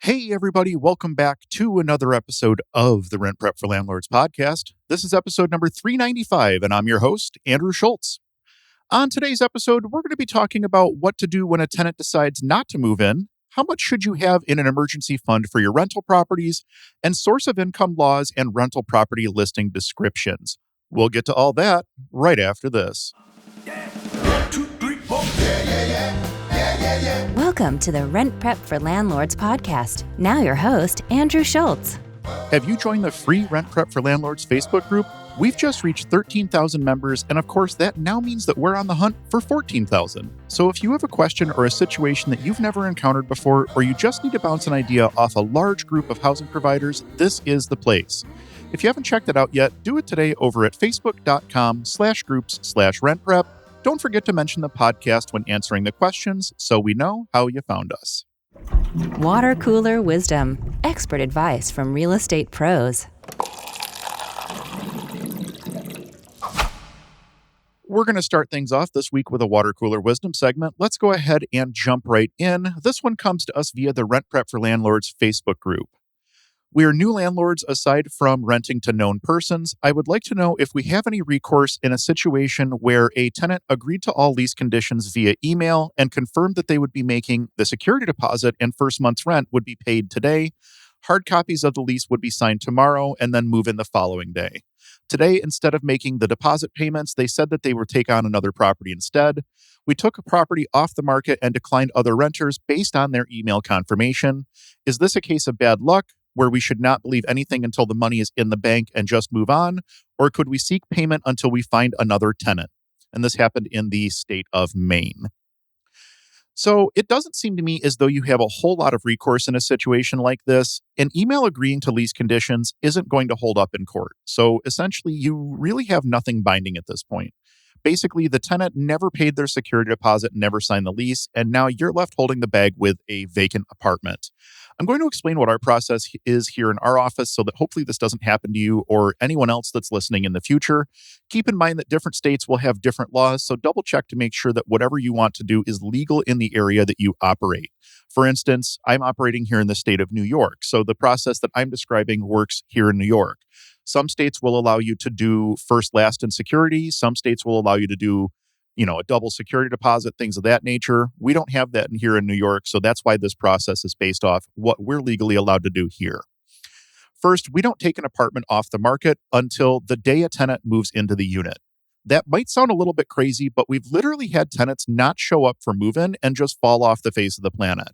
Hey, everybody, welcome back to another episode of the Rent Prep for Landlords podcast. This is episode number 395, and I'm your host, Andrew Schultz. On today's episode, we're going to be talking about what to do when a tenant decides not to move in, how much should you have in an emergency fund for your rental properties, and source of income laws and rental property listing descriptions. We'll get to all that right after this. Welcome to the Rent Prep for Landlords podcast. Now your host, Andrew Schultz. Have you joined the free Rent Prep for Landlords Facebook group? We've just reached 13,000 members, and of course, that now means that we're on the hunt for 14,000. So if you have a question or a situation that you've never encountered before, or you just need to bounce an idea off a large group of housing providers, this is the place. If you haven't checked it out yet, do it today over at facebook.com/groups/rentprep. Don't forget to mention the podcast when answering the questions so we know how you found us. Water cooler wisdom. Expert advice from real estate pros. We're going to start things off this week with a water cooler wisdom segment. Let's go ahead and jump right in. This one comes to us via the Rent Prep for Landlords Facebook group. We are new landlords aside from renting to known persons. I would like to know if we have any recourse in a situation where a tenant agreed to all lease conditions via email and confirmed that they would be making the security deposit and first month's rent would be paid today. Hard copies of the lease would be signed tomorrow and then move in the following day. Today, instead of making the deposit payments, they said that they would take on another property instead. We took a property off the market and declined other renters based on their email confirmation. Is this a case of bad luck, where we should not believe anything until the money is in the bank and just move on? Or could we seek payment until we find another tenant? And this happened in the state of Maine. So it doesn't seem to me as though you have a whole lot of recourse in a situation like this. An email agreeing to lease conditions isn't going to hold up in court. So essentially, you really have nothing binding at this point. Basically, the tenant never paid their security deposit, never signed the lease, and now you're left holding the bag with a vacant apartment. I'm going to explain what our process is here in our office so that hopefully this doesn't happen to you or anyone else that's listening in the future. Keep in mind that different states will have different laws, so double check to make sure that whatever you want to do is legal in the area that you operate. For instance, I'm operating here in the state of New York, so the process that I'm describing works here in New York. Some states will allow you to do first, last, and security. Some states will allow you to do a double security deposit, things of that nature. We don't have that here in New York, so that's why this process is based off what we're legally allowed to do here. First, we don't take an apartment off the market until the day a tenant moves into the unit. That might sound a little bit crazy, but we've literally had tenants not show up for move-in and just fall off the face of the planet.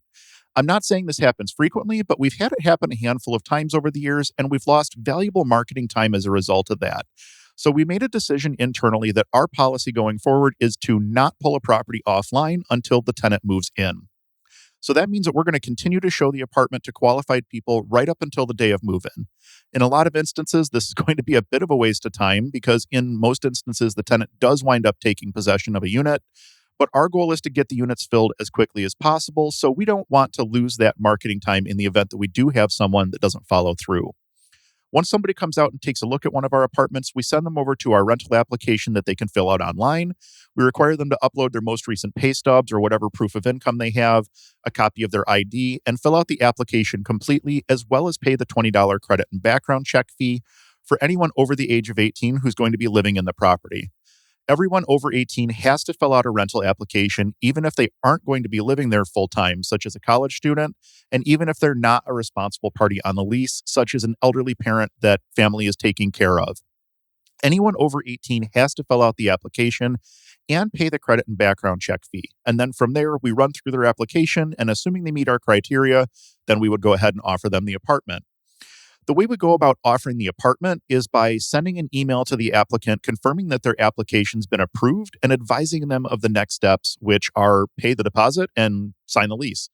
I'm not saying this happens frequently, but we've had it happen a handful of times over the years, and we've lost valuable marketing time as a result of that. So we made a decision internally that our policy going forward is to not pull a property offline until the tenant moves in. So that means that we're going to continue to show the apartment to qualified people right up until the day of move-in. In a lot of instances, this is going to be a bit of a waste of time because in most instances, the tenant does wind up taking possession of a unit. But our goal is to get the units filled as quickly as possible, so we don't want to lose that marketing time in the event that we do have someone that doesn't follow through. Once somebody comes out and takes a look at one of our apartments, we send them over to our rental application that they can fill out online. We require them to upload their most recent pay stubs or whatever proof of income they have, a copy of their ID, and fill out the application completely, as well as pay the $20 credit and background check fee for anyone over the age of 18 who's going to be living in the property. Everyone over 18 has to fill out a rental application, even if they aren't going to be living there full-time, such as a college student, and even if they're not a responsible party on the lease, such as an elderly parent that family is taking care of. Anyone over 18 has to fill out the application and pay the credit and background check fee. And then from there, we run through their application, and assuming they meet our criteria, then we would go ahead and offer them the apartment. The way we go about offering the apartment is by sending an email to the applicant confirming that their application's been approved and advising them of the next steps, which are pay the deposit and sign the lease.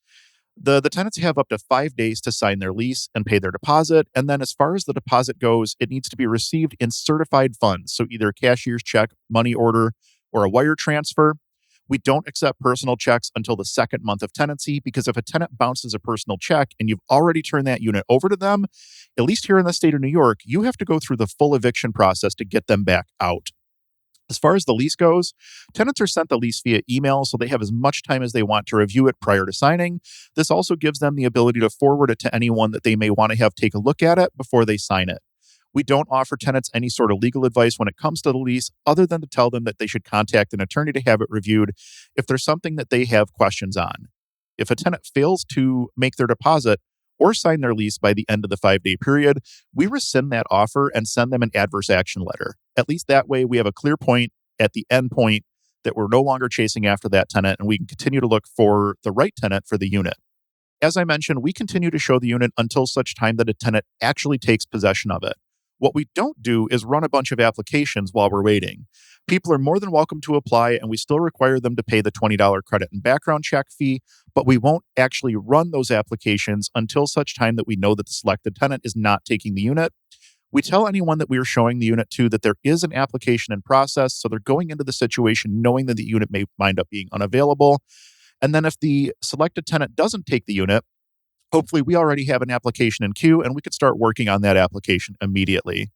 The tenants have up to 5 days to sign their lease and pay their deposit. And then as far as the deposit goes, it needs to be received in certified funds. So either a cashier's check, money order, or a wire transfer. We don't accept personal checks until the second month of tenancy, because if a tenant bounces a personal check and you've already turned that unit over to them, at least here in the state of New York, you have to go through the full eviction process to get them back out. As far as the lease goes, tenants are sent the lease via email, so they have as much time as they want to review it prior to signing. This also gives them the ability to forward it to anyone that they may want to have take a look at it before they sign it. We don't offer tenants any sort of legal advice when it comes to the lease, other than to tell them that they should contact an attorney to have it reviewed if there's something that they have questions on. If a tenant fails to make their deposit or sign their lease by the end of the 5-day period, we rescind that offer and send them an adverse action letter. At least that way, we have a clear point at the end point that we're no longer chasing after that tenant, and we can continue to look for the right tenant for the unit. As I mentioned, we continue to show the unit until such time that a tenant actually takes possession of it. What we don't do is run a bunch of applications while we're waiting. People are more than welcome to apply, and we still require them to pay the $20 credit and background check fee, but we won't actually run those applications until such time that we know that the selected tenant is not taking the unit. We tell anyone that we are showing the unit to that there is an application in process, so they're going into the situation knowing that the unit may wind up being unavailable. And then if the selected tenant doesn't take the unit, hopefully we already have an application in queue and we could start working on that application immediately.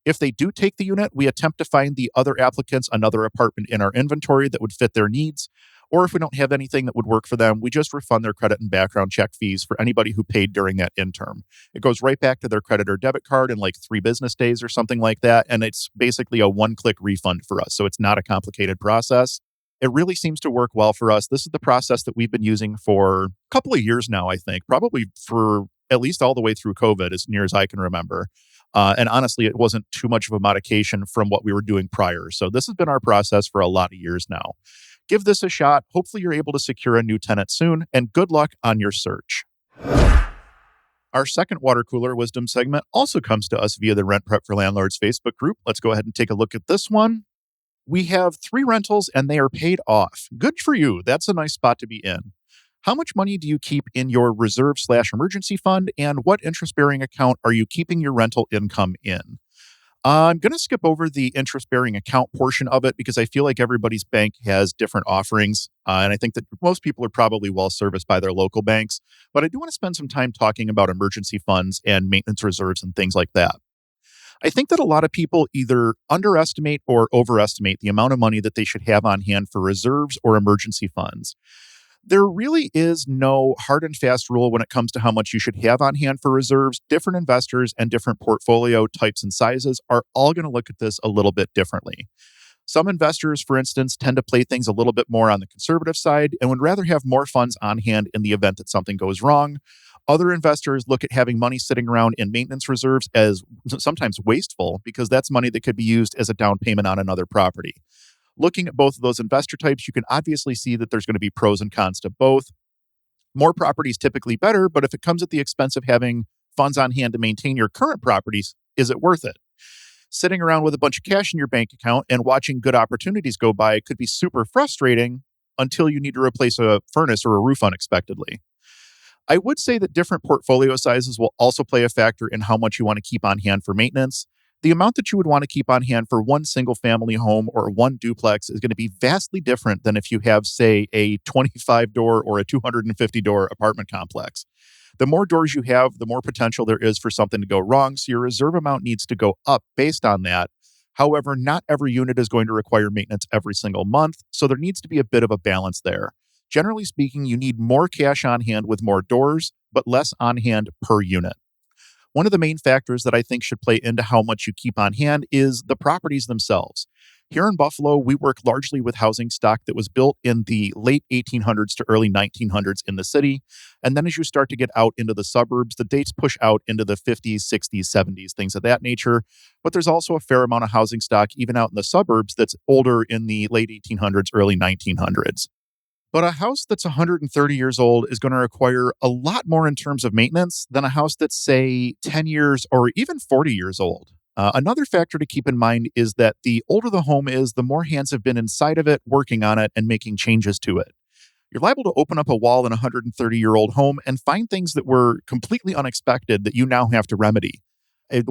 If they do take the unit, we attempt to find the other applicants another apartment in our inventory that would fit their needs. Or if we don't have anything that would work for them, we just refund their credit and background check fees for anybody who paid during that interim. It goes right back to their credit or debit card in like 3 business days or something like that. And it's basically a one-click refund for us. So it's not a complicated process. It really seems to work well for us. This is the process that we've been using for a couple of years now, I think, probably for at least all the way through COVID, as near as I can remember. And honestly, it wasn't too much of a modification from what we were doing prior. So this has been our process for a lot of years now. Give this a shot. Hopefully you're able to secure a new tenant soon, and good luck on your search. Our second water cooler wisdom segment also comes to us via the Rent Prep for Landlords Facebook group. Let's go ahead and take a look at this one. We have 3 rentals and they are paid off. Good for you. That's a nice spot to be in. How much money do you keep in your reserve/emergency fund, and what interest-bearing account are you keeping your rental income in? I'm going to skip over the interest-bearing account portion of it because I feel like everybody's bank has different offerings. And I think that most people are probably well serviced by their local banks. But I do want to spend some time talking about emergency funds and maintenance reserves and things like that. I think that a lot of people either underestimate or overestimate the amount of money that they should have on hand for reserves or emergency funds. There really is no hard and fast rule when it comes to how much you should have on hand for reserves. Different investors and different portfolio types and sizes are all going to look at this a little bit differently. Some investors, for instance, tend to play things a little bit more on the conservative side and would rather have more funds on hand in the event that something goes wrong. Other investors look at having money sitting around in maintenance reserves as sometimes wasteful because that's money that could be used as a down payment on another property. Looking at both of those investor types, you can obviously see that there's going to be pros and cons to both. More properties typically better, but if it comes at the expense of having funds on hand to maintain your current properties, is it worth it? Sitting around with a bunch of cash in your bank account and watching good opportunities go by could be super frustrating until you need to replace a furnace or a roof unexpectedly. I would say that different portfolio sizes will also play a factor in how much you want to keep on hand for maintenance. The amount that you would want to keep on hand for one single family home or one duplex is going to be vastly different than if you have, say, a 25-door or a 250-door apartment complex. The more doors you have, the more potential there is for something to go wrong, so your reserve amount needs to go up based on that. However, not every unit is going to require maintenance every single month, so there needs to be a bit of a balance there. Generally speaking, you need more cash on hand with more doors, but less on hand per unit. One of the main factors that I think should play into how much you keep on hand is the properties themselves. Here in Buffalo, we work largely with housing stock that was built in the late 1800s to early 1900s in the city. And then as you start to get out into the suburbs, the dates push out into the 50s, 60s, 70s, things of that nature. But there's also a fair amount of housing stock, even out in the suburbs, that's older in the late 1800s, early 1900s. But a house that's 130 years old is going to require a lot more in terms of maintenance than a house that's, say, 10 years or even 40 years old. Another factor to keep in mind is that the older the home is, the more hands have been inside of it, working on it and making changes to it. You're liable to open up a wall in a 130-year-old home and find things that were completely unexpected that you now have to remedy.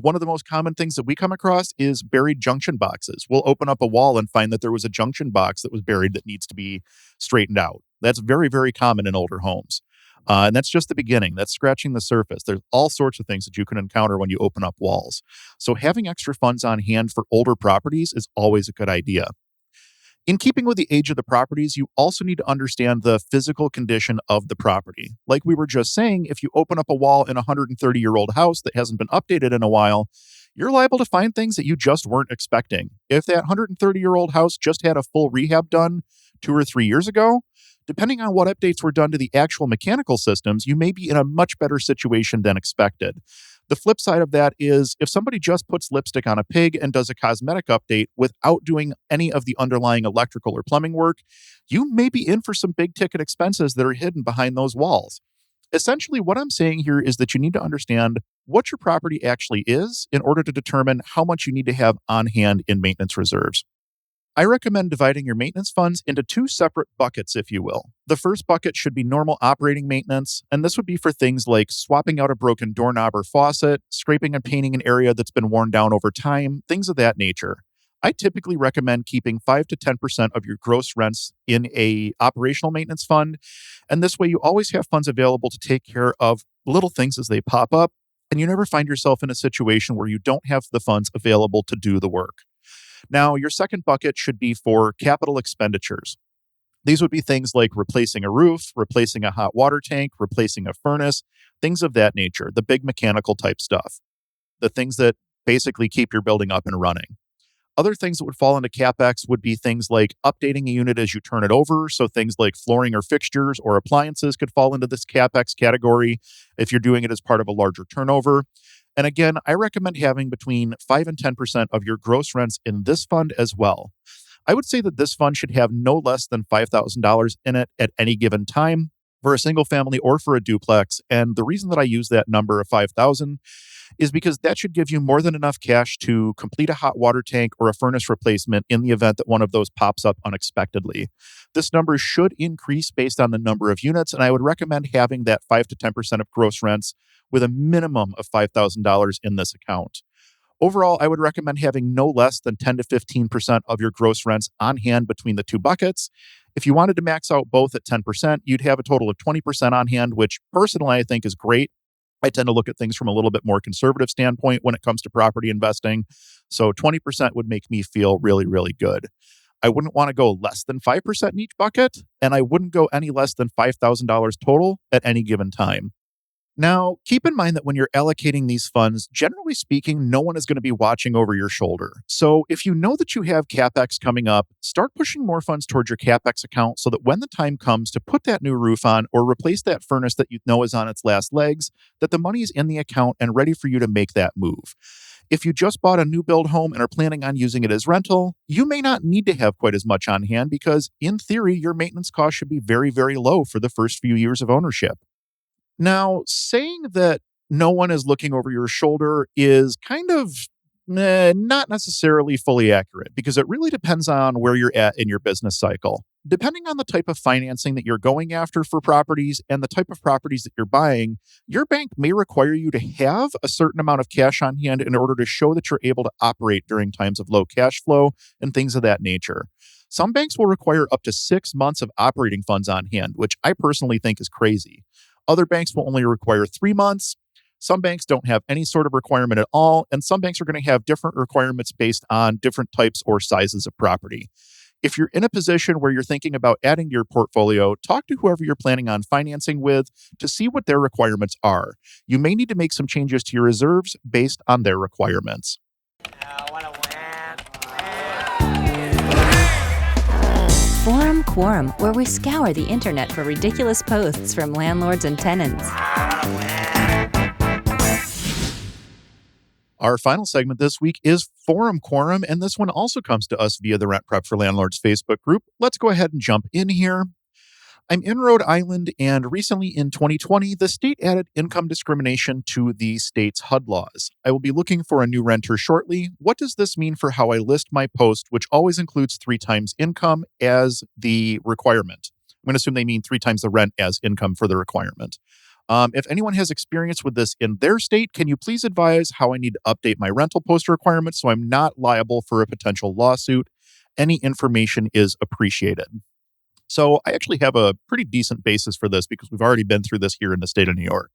One of the most common things that we come across is buried junction boxes. We'll open up a wall and find that there was a junction box that was buried that needs to be straightened out. That's very, very common in older homes. And that's just the beginning. That's scratching the surface. There's all sorts of things that you can encounter when you open up walls. So having extra funds on hand for older properties is always a good idea. In keeping with the age of the properties, you also need to understand the physical condition of the property. Like we were just saying, if you open up a wall in a 130-year-old house that hasn't been updated in a while, you're liable to find things that you just weren't expecting. If that 130-year-old house just had a full rehab done 2 or 3 years ago, depending on what updates were done to the actual mechanical systems, you may be in a much better situation than expected. The flip side of that is if somebody just puts lipstick on a pig and does a cosmetic update without doing any of the underlying electrical or plumbing work, you may be in for some big ticket expenses that are hidden behind those walls. Essentially, what I'm saying here is that you need to understand what your property actually is in order to determine how much you need to have on hand in maintenance reserves. I recommend dividing your maintenance funds into 2 separate buckets, if you will. The first bucket should be normal operating maintenance, and this would be for things like swapping out a broken doorknob or faucet, scraping and painting an area that's been worn down over time, things of that nature. I typically recommend keeping 5 to 10% of your gross rents in a operational maintenance fund, and this way you always have funds available to take care of little things as they pop up, and you never find yourself in a situation where you don't have the funds available to do the work. Now, your second bucket should be for capital expenditures. These would be things like replacing a roof, replacing a hot water tank, replacing a furnace, things of that nature, the big mechanical type stuff, the things that basically keep your building up and running. Other things that would fall into CapEx would be things like updating a unit as you turn it over. So things like flooring or fixtures or appliances could fall into this CapEx category if you're doing it as part of a larger turnover. And again, I recommend having between 5 and 10% of your gross rents in this fund as well. I would say that this fund should have no less than $5,000 in it at any given time for a single family or for a duplex. And the reason that I use that number of 5,000 is because that should give you more than enough cash to complete a hot water tank or a furnace replacement in the event that one of those pops up unexpectedly. This number should increase based on the number of units, and I would recommend having that 5 to 10% of gross rents with a minimum of $5,000 in this account. Overall, I would recommend having no less than 10 to 15% of your gross rents on hand between the 2 buckets. If you wanted to max out both at 10%, you'd have a total of 20% on hand, which personally I think is great. I tend to look at things from a little bit more conservative standpoint when it comes to property investing. So 20% would make me feel really, really good. I wouldn't want to go less than 5% in each bucket, and I wouldn't go any less than $5,000 total at any given time. Now, keep in mind that when you're allocating these funds, generally speaking, no one is going to be watching over your shoulder. So if you know that you have CapEx coming up, start pushing more funds towards your CapEx account so that when the time comes to put that new roof on or replace that furnace that you know is on its last legs, that the money is in the account and ready for you to make that move. If you just bought a new build home and are planning on using it as rental, you may not need to have quite as much on hand because, in theory, your maintenance costs should be very, very low for the first few years of ownership. Now, saying that no one is looking over your shoulder is kind of not necessarily fully accurate because it really depends on where you're at in your business cycle. Depending on the type of financing that you're going after for properties and the type of properties that you're buying, your bank may require you to have a certain amount of cash on hand in order to show that you're able to operate during times of low cash flow and things of that nature. Some banks will require up to 6 months of operating funds on hand, which I personally think is crazy. Other banks will only require 3 months. Some banks don't have any sort of requirement at all, and some banks are going to have different requirements based on different types or sizes of property. If you're in a position where you're thinking about adding to your portfolio, talk to whoever you're planning on financing with to see what their requirements are. You may need to make some changes to your reserves based on their requirements. Quorum, where we scour the internet for ridiculous posts from landlords and tenants. Our final segment this week is Quorum, and this one also comes to us via the Rent Prep for Landlords Facebook group. Let's go ahead and jump in here. I'm in Rhode Island, and recently in 2020, the state added income discrimination to the state's HUD laws. I will be looking for a new renter shortly. What does this mean for how I list my post, which always includes 3 times income as the requirement? I'm going to assume they mean 3 times the rent as income for the requirement. If anyone has experience with this in their state, can you please advise how I need to update my rental post requirements so I'm not liable for a potential lawsuit? Any information is appreciated. So I actually have a pretty decent basis for this because we've already been through this here in the state of New York.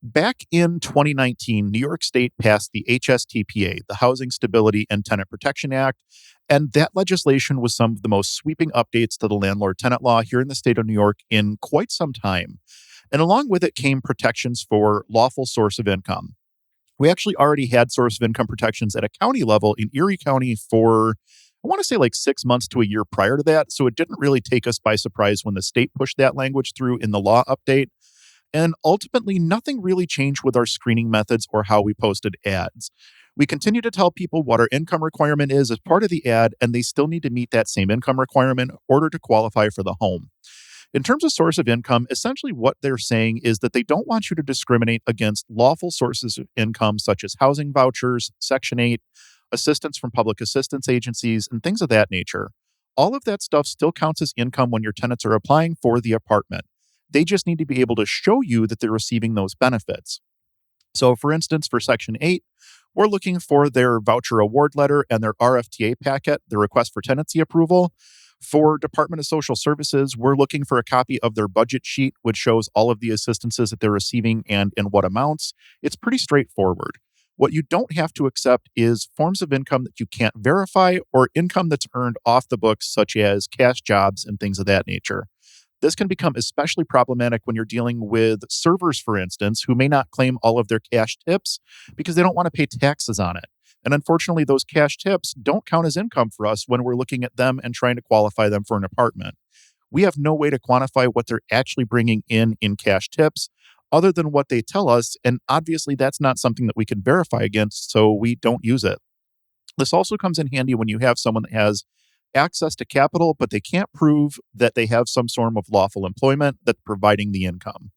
Back in 2019, New York State passed the HSTPA, the Housing Stability and Tenant Protection Act, and that legislation was some of the most sweeping updates to the landlord-tenant law here in the state of New York in quite some time. And along with it came protections for lawful source of income. We actually already had source of income protections at a county level in Erie County for, I want to say, like 6 months to a year prior to that. So it didn't really take us by surprise when the state pushed that language through in the law update. And ultimately, nothing really changed with our screening methods or how we posted ads. We continue to tell people what our income requirement is as part of the ad, and they still need to meet that same income requirement in order to qualify for the home. In terms of source of income, essentially what they're saying is that they don't want you to discriminate against lawful sources of income such as housing vouchers, Section 8, assistance from public assistance agencies, and things of that nature. All of that stuff still counts as income when your tenants are applying for the apartment. They just need to be able to show you that they're receiving those benefits. So, for instance, for Section 8, we're looking for their voucher award letter and their RFTA packet, the request for tenancy approval. For Department of Social Services, we're looking for a copy of their budget sheet, which shows all of the assistances that they're receiving and in what amounts. It's pretty straightforward. What you don't have to accept is forms of income that you can't verify or income that's earned off the books, such as cash jobs and things of that nature. This can become especially problematic when you're dealing with servers, for instance, who may not claim all of their cash tips because they don't want to pay taxes on it. And unfortunately, those cash tips don't count as income for us when we're looking at them and trying to qualify them for an apartment. We have no way to quantify what they're actually bringing in cash tips other than what they tell us. And obviously, that's not something that we can verify against, so we don't use it. This also comes in handy when you have someone that has access to capital, but they can't prove that they have some form of lawful employment that's providing the income.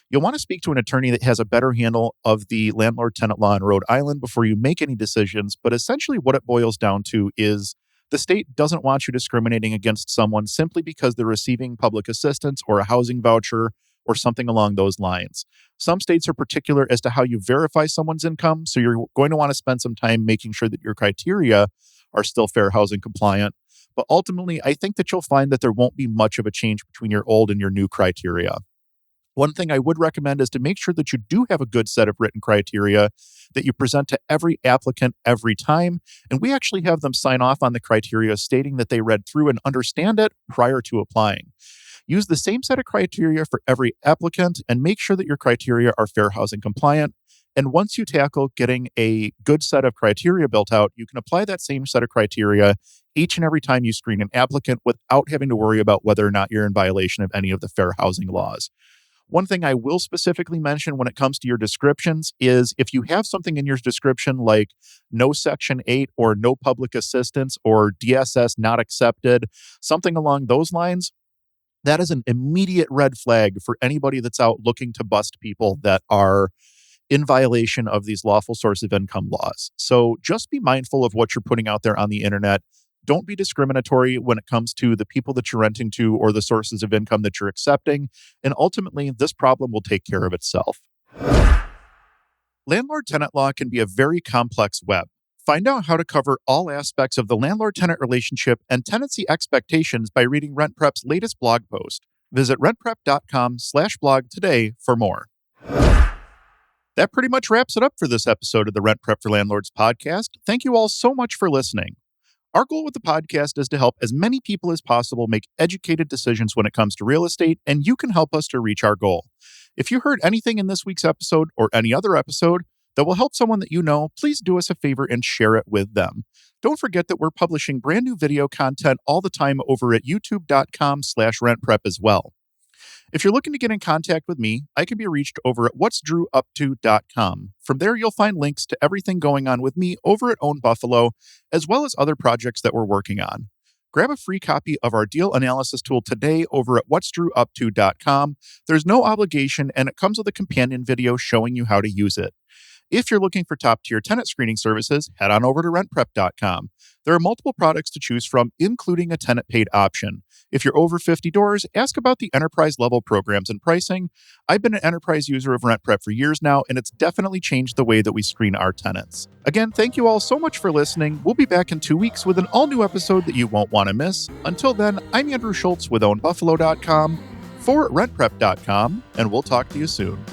You'll want to speak to an attorney that has a better handle of the landlord-tenant law in Rhode Island before you make any decisions, but essentially what it boils down to is the state doesn't want you discriminating against someone simply because they're receiving public assistance or a housing voucher or something along those lines. Some states are particular as to how you verify someone's income, so you're going to want to spend some time making sure that your criteria are still fair housing compliant. But ultimately, I think that you'll find that there won't be much of a change between your old and your new criteria. One thing I would recommend is to make sure that you do have a good set of written criteria that you present to every applicant every time. And we actually have them sign off on the criteria stating that they read through and understand it prior to applying. Use the same set of criteria for every applicant and make sure that your criteria are fair housing compliant. And once you tackle getting a good set of criteria built out, you can apply that same set of criteria each and every time you screen an applicant without having to worry about whether or not you're in violation of any of the fair housing laws. One thing I will specifically mention when it comes to your descriptions is if you have something in your description like no Section 8 or no public assistance or DSS not accepted, something along those lines, that is an immediate red flag for anybody that's out looking to bust people that are in violation of these lawful source of income laws. So just be mindful of what you're putting out there on the internet. Don't be discriminatory when it comes to the people that you're renting to or the sources of income that you're accepting. And ultimately, this problem will take care of itself. Landlord-tenant law can be a very complex web. Find out how to cover all aspects of the landlord-tenant relationship and tenancy expectations by reading RentPrep's latest blog post. Visit rentprep.com/blog today for more. That pretty much wraps it up for this episode of the Rent Prep for Landlords podcast. Thank you all so much for listening. Our goal with the podcast is to help as many people as possible make educated decisions when it comes to real estate, and you can help us to reach our goal. If you heard anything in this week's episode or any other episode that will help someone that you know, please do us a favor and share it with them. Don't forget that we're publishing brand new video content all the time over at youtube.com/rentprep as well. If you're looking to get in contact with me, I can be reached over at what'sdrewupto.com. From there, you'll find links to everything going on with me over at Own Buffalo, as well as other projects that we're working on. Grab a free copy of our deal analysis tool today over at what'sdrewupto.com. There's no obligation, and it comes with a companion video showing you how to use it. If you're looking for top-tier tenant screening services, head on over to rentprep.com. There are multiple products to choose from, including a tenant-paid option. If you're over 50 doors, ask about the enterprise-level programs and pricing. I've been an enterprise user of RentPrep for years now, and it's definitely changed the way that we screen our tenants. Again, thank you all so much for listening. We'll be back in 2 weeks with an all-new episode that you won't want to miss. Until then, I'm Andrew Schultz with OwnBuffalo.com for rentprep.com, and we'll talk to you soon.